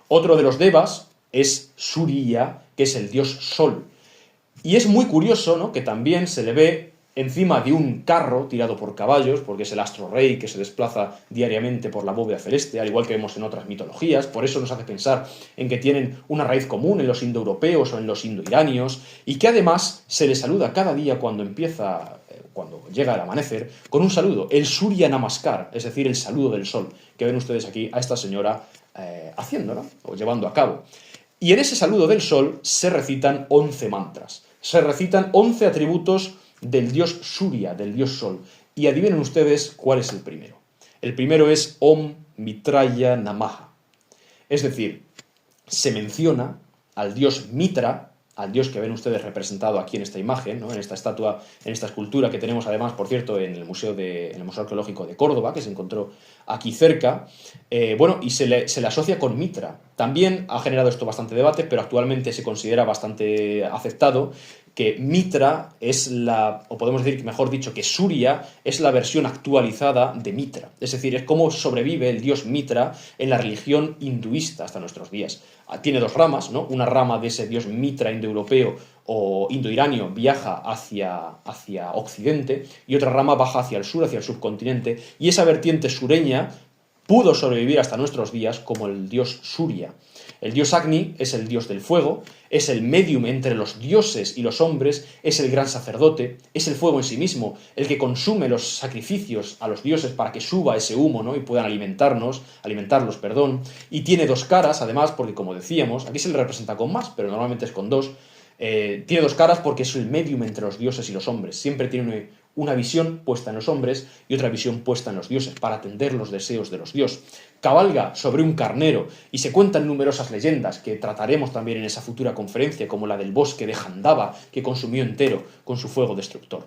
Otro de los devas es Surya, que es el dios sol. Y es muy curioso, ¿no?, que también se le ve encima de un carro tirado por caballos, porque es el astro rey que se desplaza diariamente por la bóveda celeste, al igual que vemos en otras mitologías. Por eso nos hace pensar en que tienen una raíz común en los indoeuropeos o en los indoiranios, y que además se le saluda cada día cuando llega el amanecer, con un saludo, el Surya Namaskar, es decir, el saludo del sol, que ven ustedes aquí a esta señora haciendo, ¿no?, o llevando a cabo. Y en ese saludo del sol se recitan 11 mantras, se recitan 11 atributos del dios Surya, del dios sol. Y adivinen ustedes cuál es el primero. El primero es Om Mitraya Namaha. Es decir, se menciona al dios Mitra, al dios que ven ustedes representado aquí en esta imagen, ¿no?, en esta estatua, en esta escultura que tenemos además, por cierto, en el Museo Arqueológico de Córdoba, que se encontró aquí cerca, y se le asocia con Mitra. También ha generado esto bastante debate, pero actualmente se considera bastante aceptado que Mitra es o podemos decir, mejor dicho, que Surya es la versión actualizada de Mitra. Es decir, es cómo sobrevive el dios Mitra en la religión hinduista hasta nuestros días. Tiene dos ramas, ¿no? Una rama de ese dios Mitra indoeuropeo o indoiranio viaja hacia Occidente y otra rama baja hacia el sur, hacia el subcontinente, y esa vertiente sureña pudo sobrevivir hasta nuestros días como el dios Surya. El dios Agni es el dios del fuego, es el medium entre los dioses y los hombres, es el gran sacerdote, es el fuego en sí mismo, el que consume los sacrificios a los dioses para que suba ese humo, ¿no?, y puedan alimentarlos, y tiene dos caras, además, porque como decíamos, aquí se le representa con más, pero normalmente es con dos. Tiene dos caras porque es el medium entre los dioses y los hombres. Siempre tiene una visión puesta en los hombres y otra visión puesta en los dioses, para atender los deseos de los dioses. Cabalga sobre un carnero y se cuentan numerosas leyendas que trataremos también en esa futura conferencia, como la del bosque de Jandava, que consumió entero con su fuego destructor.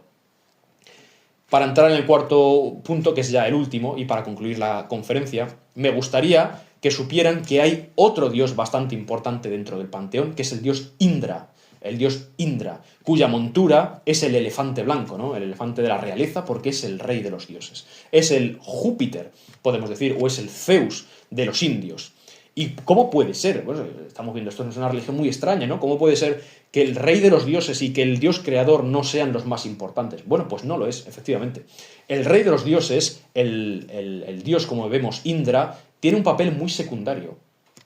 Para entrar en el cuarto punto, que es ya el último, y para concluir la conferencia, me gustaría que supieran que hay otro dios bastante importante dentro del panteón, que es el dios Indra. El dios Indra, cuya montura es el elefante blanco, ¿no?, el elefante de la realeza, porque es el rey de los dioses. Es el Júpiter, podemos decir, o es el Zeus de los indios. ¿Y cómo puede ser? Bueno, estamos viendo, esto es una religión muy extraña, ¿no? ¿Cómo puede ser que el rey de los dioses y que el dios creador no sean los más importantes? Bueno, pues no lo es, efectivamente. El rey de los dioses, el dios, como vemos, Indra, tiene un papel muy secundario,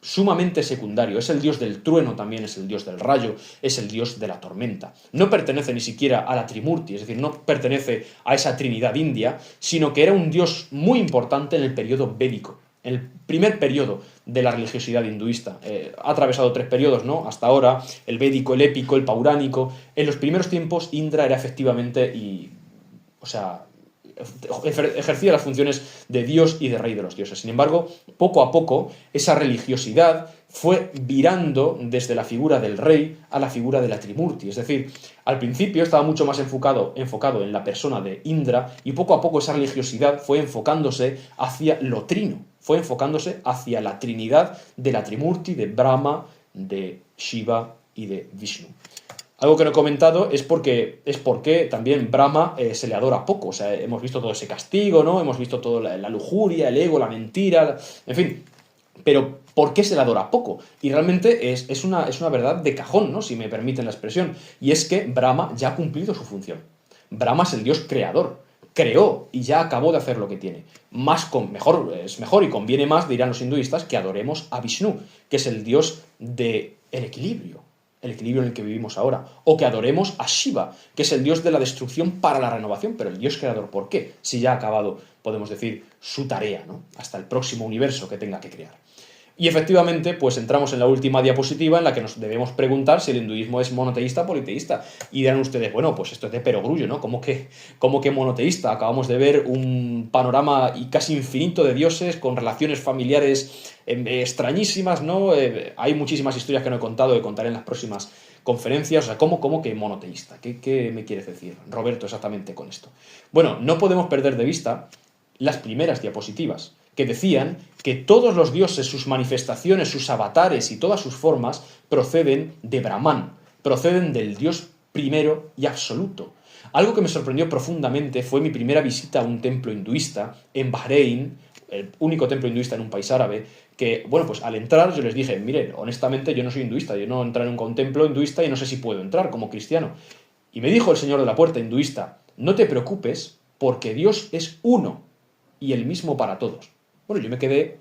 sumamente secundario. Es el dios del trueno también, es el dios del rayo, es el dios de la tormenta. No pertenece ni siquiera a la Trimurti, es decir, no pertenece a esa trinidad india, sino que era un dios muy importante en el periodo védico, en el primer periodo de la religiosidad hinduista. Ha atravesado 3 periodos, ¿no?, hasta ahora: el védico, el épico, el pauránico. En los primeros tiempos Indra era efectivamente ejercía las funciones de dios y de rey de los dioses. Sin embargo, poco a poco, esa religiosidad fue virando desde la figura del rey a la figura de la Trimurti. Es decir, al principio estaba mucho más enfocado en la persona de Indra, y poco a poco esa religiosidad fue enfocándose hacia lo trino, fue enfocándose hacia la trinidad de la Trimurti, de Brahma, de Shiva y de Vishnu. Algo que no he comentado es porque también Brahma se le adora poco. O sea, hemos visto todo ese castigo, ¿no? Hemos visto toda la lujuria, el ego, la mentira, en fin. Pero ¿por qué se le adora poco? Y realmente es una verdad de cajón, ¿no?, si me permiten la expresión. Y es que Brahma ya ha cumplido su función. Brahma es el dios creador. Creó y ya acabó de hacer lo que tiene. Es mejor y conviene más, dirán los hinduistas, que adoremos a Vishnu, que es el dios del equilibrio, el equilibrio en el que vivimos ahora, o que adoremos a Shiva, que es el dios de la destrucción para la renovación. Pero el dios creador, ¿por qué? Si ya ha acabado, podemos decir, su tarea, ¿no?, hasta el próximo universo que tenga que crear. Y efectivamente, pues entramos en la última diapositiva, en la que nos debemos preguntar si el hinduismo es monoteísta o politeísta. Y dirán ustedes, bueno, pues esto es de perogrullo, ¿no? ¿Cómo que monoteísta? Acabamos de ver un panorama casi infinito de dioses con relaciones familiares extrañísimas, ¿no? Hay muchísimas historias que no he contado, que contaré en las próximas conferencias. O sea, ¿cómo que monoteísta? ¿Qué me quieres decir, Roberto, exactamente con esto? Bueno, no podemos perder de vista las primeras diapositivas, que decían que todos los dioses, sus manifestaciones, sus avatares y todas sus formas proceden de Brahman, proceden del dios primero y absoluto. Algo que me sorprendió profundamente fue mi primera visita a un templo hinduista en Bahrein, el único templo hinduista en un país árabe, que, bueno, pues al entrar yo les dije, miren, honestamente yo no soy hinduista, yo no entré en un templo hinduista y no sé si puedo entrar como cristiano. Y me dijo el señor de la puerta hinduista, no te preocupes porque Dios es uno y el mismo para todos. Bueno, yo me quedé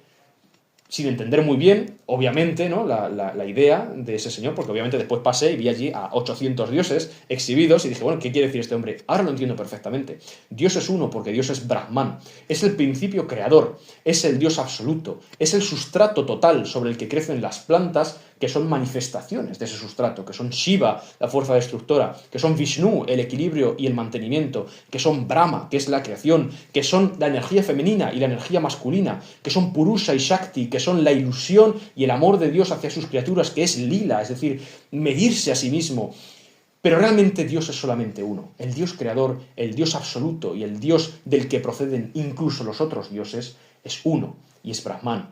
sin entender muy bien, obviamente, ¿no? la idea de ese señor, porque obviamente después pasé y vi allí a 800 dioses exhibidos y dije, bueno, ¿qué quiere decir este hombre? Ahora lo entiendo perfectamente. Dios es uno porque Dios es Brahman, es el principio creador, es el Dios absoluto, es el sustrato total sobre el que crecen las plantas, que son manifestaciones de ese sustrato, que son Shiva, la fuerza destructora, que son Vishnu, el equilibrio y el mantenimiento, que son Brahma, que es la creación, que son la energía femenina y la energía masculina, que son Purusha y Shakti, que son la ilusión y el amor de Dios hacia sus criaturas, que es Lila, es decir, medirse a sí mismo. Pero realmente Dios es solamente uno, el Dios creador, el Dios absoluto y el Dios del que proceden incluso los otros dioses es uno, y es Brahman.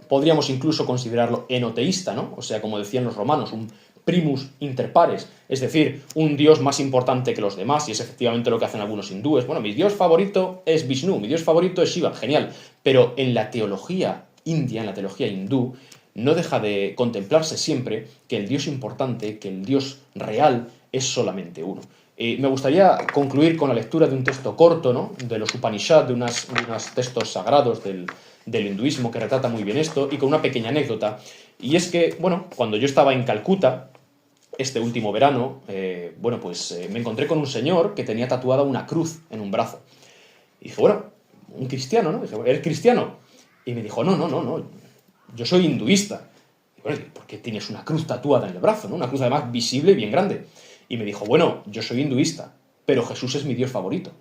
Podríamos incluso considerarlo enoteísta, ¿no? O sea, como decían los romanos, un primus inter pares, es decir, un dios más importante que los demás, y es efectivamente lo que hacen algunos hindúes. Bueno, mi dios favorito es Vishnu, mi dios favorito es Shiva, genial, pero en la teología india, en la teología hindú, no deja de contemplarse siempre que el dios importante, que el dios real, es solamente uno. Me gustaría concluir con la lectura de un texto corto, ¿no? De los Upanishads, de unos textos sagrados del hinduismo que retrata muy bien esto, y con una pequeña anécdota. Y es que, bueno, cuando yo estaba en Calcuta, este último verano, me encontré con un señor que tenía tatuada una cruz en un brazo. Y dije, bueno, un cristiano, ¿no? Dije, ¿eres cristiano? Y me dijo, no, yo soy hinduista. Y bueno, ¿por qué tienes una cruz tatuada en el brazo, ¿no? Una cruz además visible y bien grande. Y me dijo, bueno, yo soy hinduista, pero Jesús es mi Dios favorito.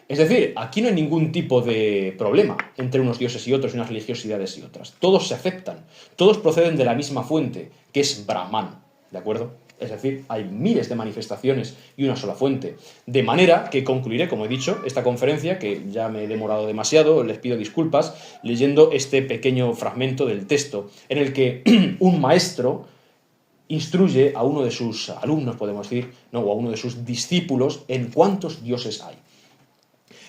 Es decir, aquí no hay ningún tipo de problema entre unos dioses y otros, y unas religiosidades y otras. Todos se aceptan, todos proceden de la misma fuente, que es Brahman, ¿de acuerdo? Es decir, hay miles de manifestaciones y una sola fuente. De manera que concluiré, como he dicho, esta conferencia, que ya me he demorado demasiado, les pido disculpas, leyendo este pequeño fragmento del texto, en el que un maestro instruye a uno de sus alumnos, podemos decir, no, o a uno de sus discípulos, en cuántos dioses hay.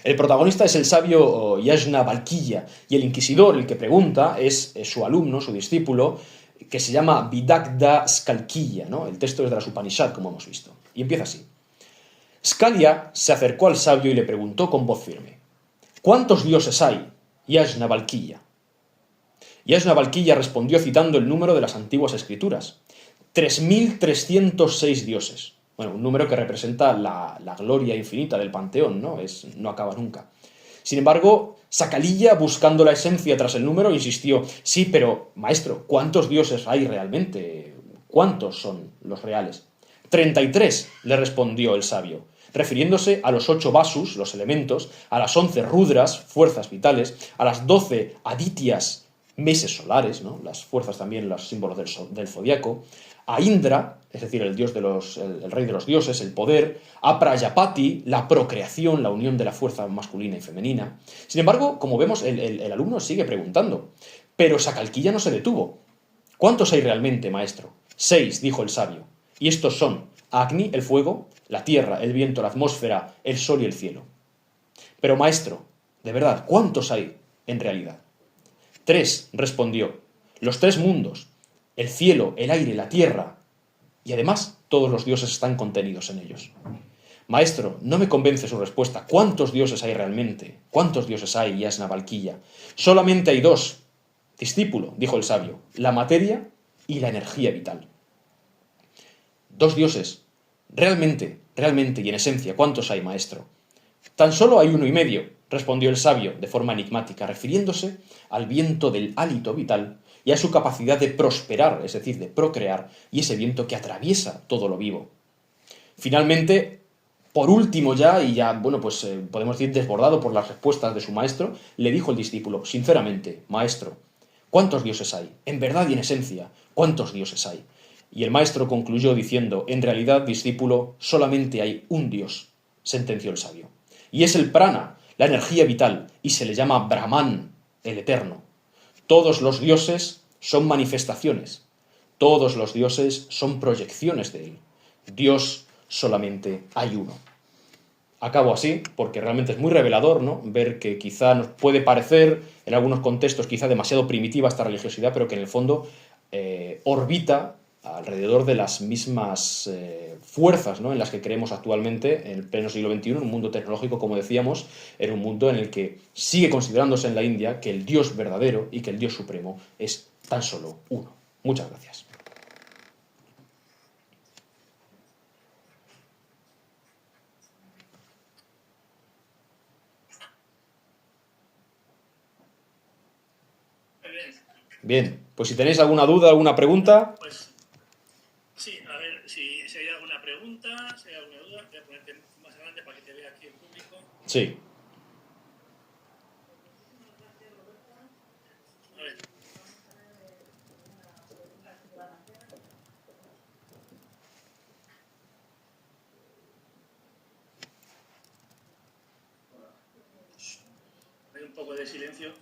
El protagonista es el sabio Yajnavalkya, y el inquisidor, el que pregunta, es su alumno, su discípulo, que se llama Vidagdha Skalkiya, ¿no? El texto es de las Upanishad, como hemos visto. Y empieza así. Skalya se acercó al sabio y le preguntó con voz firme, ¿cuántos dioses hay, Yajnavalkya? Yajnavalkya respondió citando el número de las antiguas escrituras. 3.306 dioses. Bueno, un número que representa la gloria infinita del panteón, ¿no? No acaba nunca. Sin embargo, Sakaliya, buscando la esencia tras el número, insistió, sí, pero, maestro, ¿cuántos dioses hay realmente? ¿Cuántos son los reales? 33, le respondió el sabio, refiriéndose a los 8 vasus, los elementos, a las 11 rudras, fuerzas vitales, a las 12 adityas, meses solares, ¿no? Las fuerzas también, los símbolos del zodiaco, a Indra, es decir, el rey de los dioses, el poder, a Prajapati, la procreación, la unión de la fuerza masculina y femenina. Sin embargo, como vemos, el alumno sigue preguntando, pero Sakaliya no se detuvo. ¿Cuántos hay realmente, maestro? 6, dijo el sabio, y estos son Agni, el fuego, la tierra, el viento, la atmósfera, el sol y el cielo. Pero, maestro, de verdad, ¿cuántos hay en realidad? 3, respondió, los 3 mundos, el cielo, el aire, la tierra, y además todos los dioses están contenidos en ellos. Maestro, no me convence su respuesta. ¿Cuántos dioses hay realmente? ¿Cuántos dioses hay, Yajnavalkya? Solamente hay 2. Discípulo, dijo el sabio, la materia y la energía vital. 2 dioses. Realmente, y en esencia, ¿cuántos hay, maestro? Tan solo hay 1,5, respondió el sabio de forma enigmática, refiriéndose al viento del hálito vital y a su capacidad de prosperar, es decir, de procrear, y ese viento que atraviesa todo lo vivo. Finalmente, por último podemos decir desbordado por las respuestas de su maestro, le dijo el discípulo, sinceramente, maestro, ¿cuántos dioses hay? En verdad y en esencia, ¿cuántos dioses hay? Y el maestro concluyó diciendo, en realidad, discípulo, solamente hay un Dios, sentenció el sabio. Y es el prana, la energía vital, y se le llama Brahman, el eterno. Todos los dioses son manifestaciones, todos los dioses son proyecciones de él. Dios solamente hay uno. acabo así, porque realmente es muy revelador, ¿no? Ver que quizá nos puede parecer, en algunos contextos, quizá demasiado primitiva esta religiosidad, pero que en el fondo orbita alrededor de las mismas fuerzas, ¿no?, en las que creemos actualmente en el pleno siglo XXI, en un mundo tecnológico, como decíamos, en un mundo en el que sigue considerándose en la India que el Dios verdadero y que el Dios supremo es tan solo uno. Muchas gracias. Bien, pues si tenéis alguna duda, alguna pregunta... Pues sí, a ver, si hay alguna pregunta, si hay alguna duda, voy a ponerte más adelante para que te vea aquí el público. Sí. A ver. Hay un poco de silencio.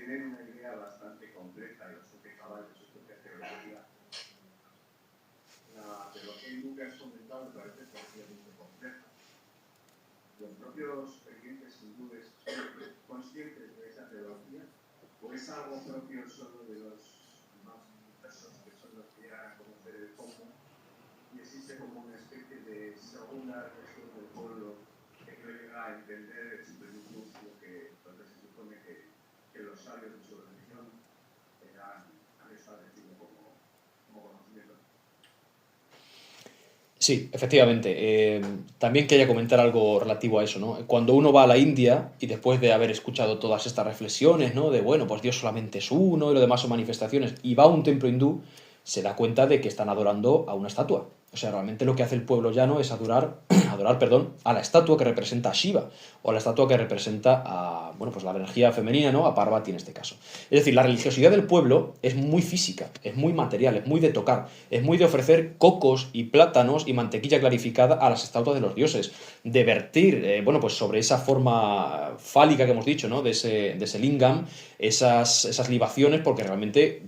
Tienen una idea bastante concreta de los siete caballos, su propia teología. La teología hindú que has comentado me parece especialmente compleja. Los propios creyentes hindúes son conscientes de esa teología, o es algo propio solo de los más diversos, que son los que llegan a conocer el cosmos, y existe como una especie de segunda región del pueblo que no llega a entender el supremo lo que se supone que los sabios de su religión han establecido como conocimiento. Sí, efectivamente. También quería comentar algo relativo a eso, ¿no? Cuando uno va a la India y después de haber escuchado todas estas reflexiones, ¿no?, de, bueno, pues Dios solamente es uno y lo demás son manifestaciones, y va a un templo hindú, se da cuenta de que están adorando a una estatua. O sea, realmente lo que hace el pueblo llano es adorar, a la estatua que representa a Shiva, o a la estatua que representa a, bueno, pues la energía femenina, ¿no?, a Parvati en este caso. Es decir, la religiosidad del pueblo es muy física, es muy material, es muy de tocar, es muy de ofrecer cocos y plátanos y mantequilla clarificada a las estatuas de los dioses, de vertir, bueno, pues sobre esa forma fálica que hemos dicho, ¿no?, de ese lingam, esas libaciones, porque realmente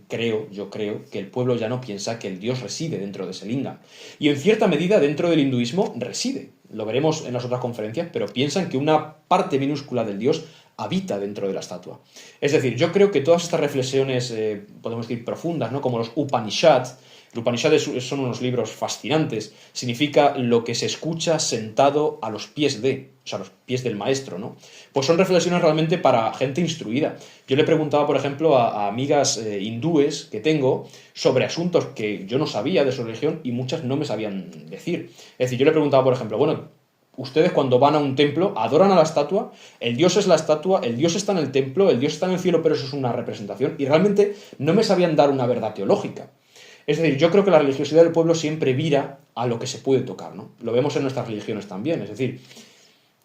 yo creo que el pueblo ya no piensa que el dios reside dentro de ese lingam. Y en cierta medida dentro del hinduismo reside, lo veremos en las otras conferencias, pero piensan que una parte minúscula del dios habita dentro de la estatua. Es decir, yo creo que todas estas reflexiones, podemos decir, profundas, ¿no?, como los Upanishads. Los Upanishads son unos libros fascinantes. Significa lo que se escucha sentado a los pies de, o sea, a los pies del maestro, ¿no? Pues son reflexiones realmente para gente instruida. Yo le preguntaba, por ejemplo, a amigas hindúes que tengo sobre asuntos que yo no sabía de su religión y muchas no me sabían decir. Es decir, yo le preguntaba, por ejemplo, bueno, ustedes cuando van a un templo adoran a la estatua, el dios es la estatua, el dios está en el templo, el dios está en el cielo, pero eso es una representación, y realmente no me sabían dar una verdad teológica. Es decir, yo creo que la religiosidad del pueblo siempre vira a lo que se puede tocar, ¿no? Lo vemos en nuestras religiones también, es decir,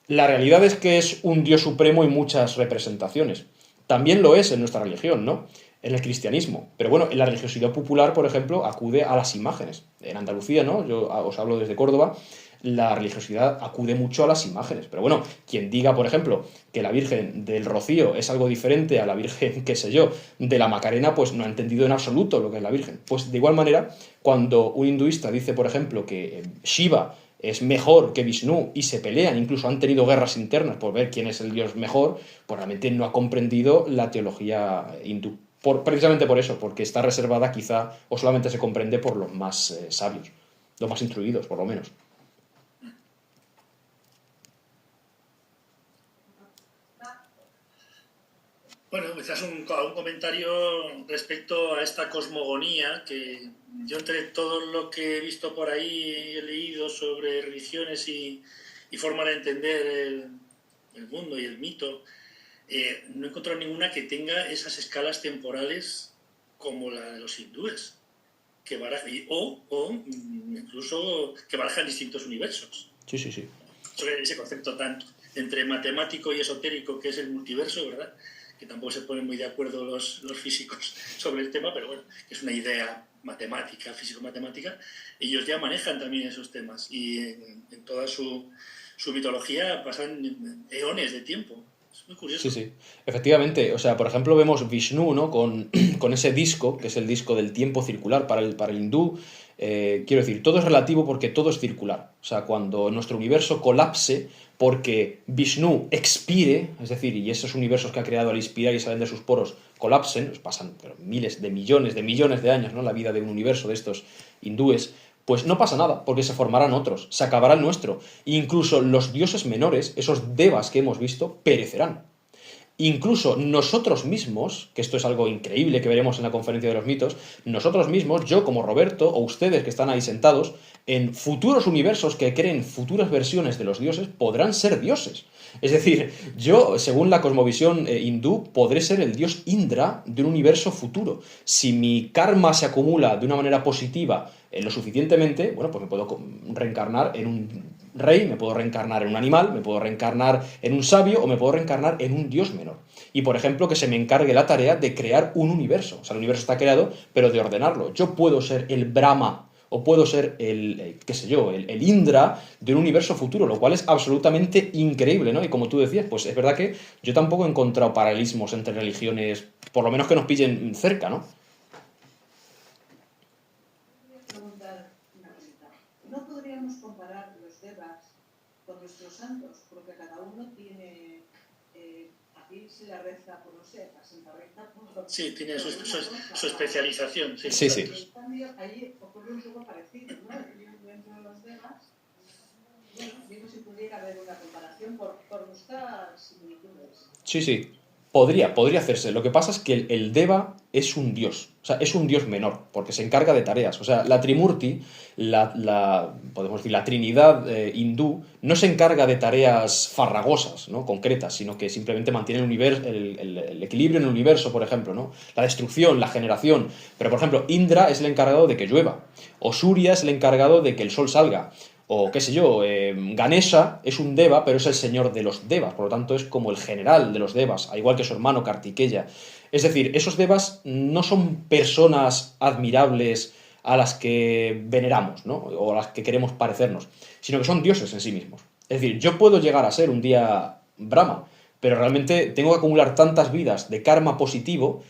la realidad es que es un Dios supremo y muchas representaciones. También lo es en nuestra religión, ¿no?, en el cristianismo. Pero bueno, en la religiosidad popular, por ejemplo, acude a las imágenes. En Andalucía, ¿no?, yo os hablo desde Córdoba, la religiosidad acude mucho a las imágenes. Pero bueno, quien diga, por ejemplo, que la Virgen del Rocío es algo diferente a la Virgen, qué sé yo, de la Macarena, pues no ha entendido en absoluto lo que es la Virgen. Pues de igual manera, cuando un hinduista dice, por ejemplo, que Shiva es mejor que Vishnu y se pelean, incluso han tenido guerras internas por ver quién es el dios mejor, pues realmente no ha comprendido la teología hindú. Precisamente por eso, porque está reservada quizá, o solamente se comprende por los más sabios, los más instruidos, por lo menos. Bueno, quizás un comentario respecto a esta cosmogonía, que yo entre todo lo que he visto por ahí, he leído sobre religiones y forma de entender el mundo y el mito, no he encontrado ninguna que tenga esas escalas temporales como la de los hindúes, que o incluso que barajan distintos universos. Sí, sí, sí. Sobre ese concepto tan entre matemático y esotérico que es el multiverso, ¿verdad?, que tampoco se ponen muy de acuerdo los físicos sobre el tema, pero bueno, que es una idea matemática, físico-matemática. Ellos ya manejan también esos temas y en toda su mitología pasan eones de tiempo Es muy curioso. Sí, sí, efectivamente. O sea, por ejemplo, vemos Vishnu, ¿no? Con ese disco, que es el disco del tiempo circular para el hindú. Quiero decir, todo es relativo porque todo es circular. O sea, cuando nuestro universo colapse porque Vishnu expire, es decir, y esos universos que ha creado al inspirar y salen de sus poros colapsen, pues pasan pero miles de millones de años, ¿no? La vida de un universo de estos hindúes. Pues no pasa nada, porque se formarán otros, se acabará el nuestro. Incluso los dioses menores, esos devas que hemos visto, perecerán. Incluso nosotros mismos, que esto es algo increíble que veremos en la conferencia de los mitos, nosotros mismos, yo como Roberto, o ustedes que están ahí sentados, en futuros universos que creen futuras versiones de los dioses, podrán ser dioses. Es decir, yo, según la cosmovisión hindú, podré ser el dios Indra de un universo futuro. Si mi karma se acumula de una manera positiva lo suficientemente, bueno, pues me puedo reencarnar en un rey, me puedo reencarnar en un animal, me puedo reencarnar en un sabio o me puedo reencarnar en un dios menor. Y por ejemplo, que se me encargue la tarea de crear un universo. O sea, el universo está creado, pero de ordenarlo. Yo puedo ser el Brahma o puedo ser qué sé yo, el Indra de un universo futuro, lo cual es absolutamente increíble, ¿no? Y como tú decías, pues es verdad que yo tampoco he encontrado paralelismos entre religiones, por lo menos que nos pillen cerca, ¿no? Preguntar una cosita. ¿No podríamos comparar los devas con nuestros santos? Porque cada uno tiene, aquí se la reza por, no sé, la Santa Reza por... Sí, tiene su especialización. Sí. Sí, sí. En cambio, ahí ocurre un poco parecido, ¿no? Dentro de los devas, bueno, digo si pudiera haber una comparación por buscar similitudes. Sí, sí. Podría hacerse. Lo que pasa es que el Deva es un dios. O sea, es un dios menor, porque se encarga de tareas. O sea, la Trimurti, podemos decir, la Trinidad hindú, no se encarga de tareas farragosas, ¿no? Concretas, sino que simplemente mantiene el equilibrio en el universo, por ejemplo, ¿no? La destrucción, la generación. Pero, por ejemplo, Indra es el encargado de que llueva. O Surya es el encargado de que el sol salga. O qué sé yo, Ganesha es un deva, pero es el señor de los devas, por lo tanto es como el general de los devas, al igual que su hermano Kartikeya. Es decir, esos devas no son personas admirables a las que veneramos, ¿no? O a las que queremos parecernos, sino que son dioses en sí mismos. Es decir, yo puedo llegar a ser un día Brahma, pero realmente tengo que acumular tantas vidas de karma positivo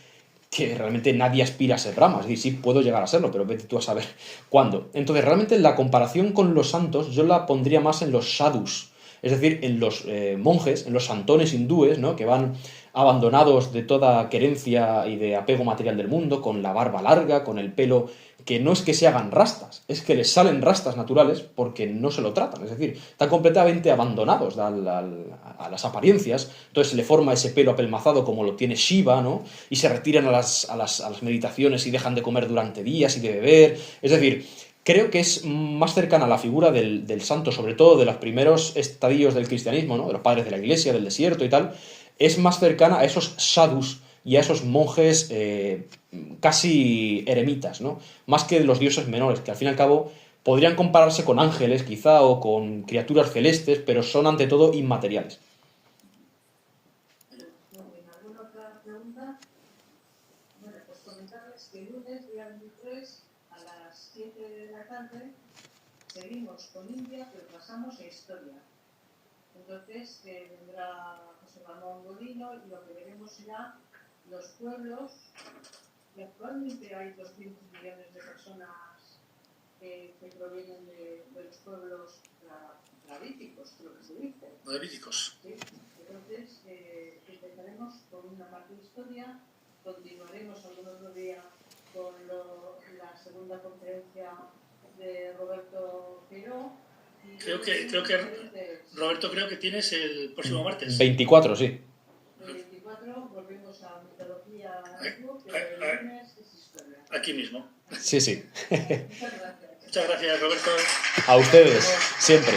que realmente nadie aspira a ser Brahma. Es decir, sí puedo llegar a serlo, pero vete tú a saber cuándo. Entonces, realmente la comparación con los santos yo la pondría más en los sadhus, es decir, en los monjes, en los santones hindúes, ¿no? Que van abandonados de toda querencia y de apego material del mundo, con la barba larga, con el pelo que no es que se hagan rastas, es que les salen rastas naturales porque no se lo tratan, es decir, están completamente abandonados a las apariencias, entonces se le forma ese pelo apelmazado como lo tiene Shiva, ¿no? Y se retiran a las meditaciones y dejan de comer durante días y de beber, es decir, creo que es más cercana a la figura del santo, sobre todo de los primeros estadios del cristianismo, ¿no? De los padres de la iglesia, del desierto y tal, es más cercana a esos sadhus y a esos monjes casi eremitas, ¿no? Más que los dioses menores, que al fin y al cabo podrían compararse con ángeles quizá o con criaturas celestes, pero son ante todo inmateriales. ¿Alguna otra pregunta? Bueno, pues comentarles que el lunes, día 23, a las 7 de la tarde, seguimos con India, pero pasamos a historia. Entonces vendrá José Ramón Godino y lo que veremos será los pueblos, y actualmente hay 200 millones de personas que provienen de los pueblos dravíticos, creo que se dice. Dravíticos. ¿Sí? Entonces empezaremos con una parte de historia, continuaremos algún otro día con la segunda conferencia de Roberto Queró. Creo que Roberto, creo que tienes el próximo martes. 24, sí. El 24 volvemos a mitología antigua, pero el lunes es historia. Aquí mismo. Sí, sí. Muchas gracias. Muchas gracias, Roberto. A ustedes, siempre.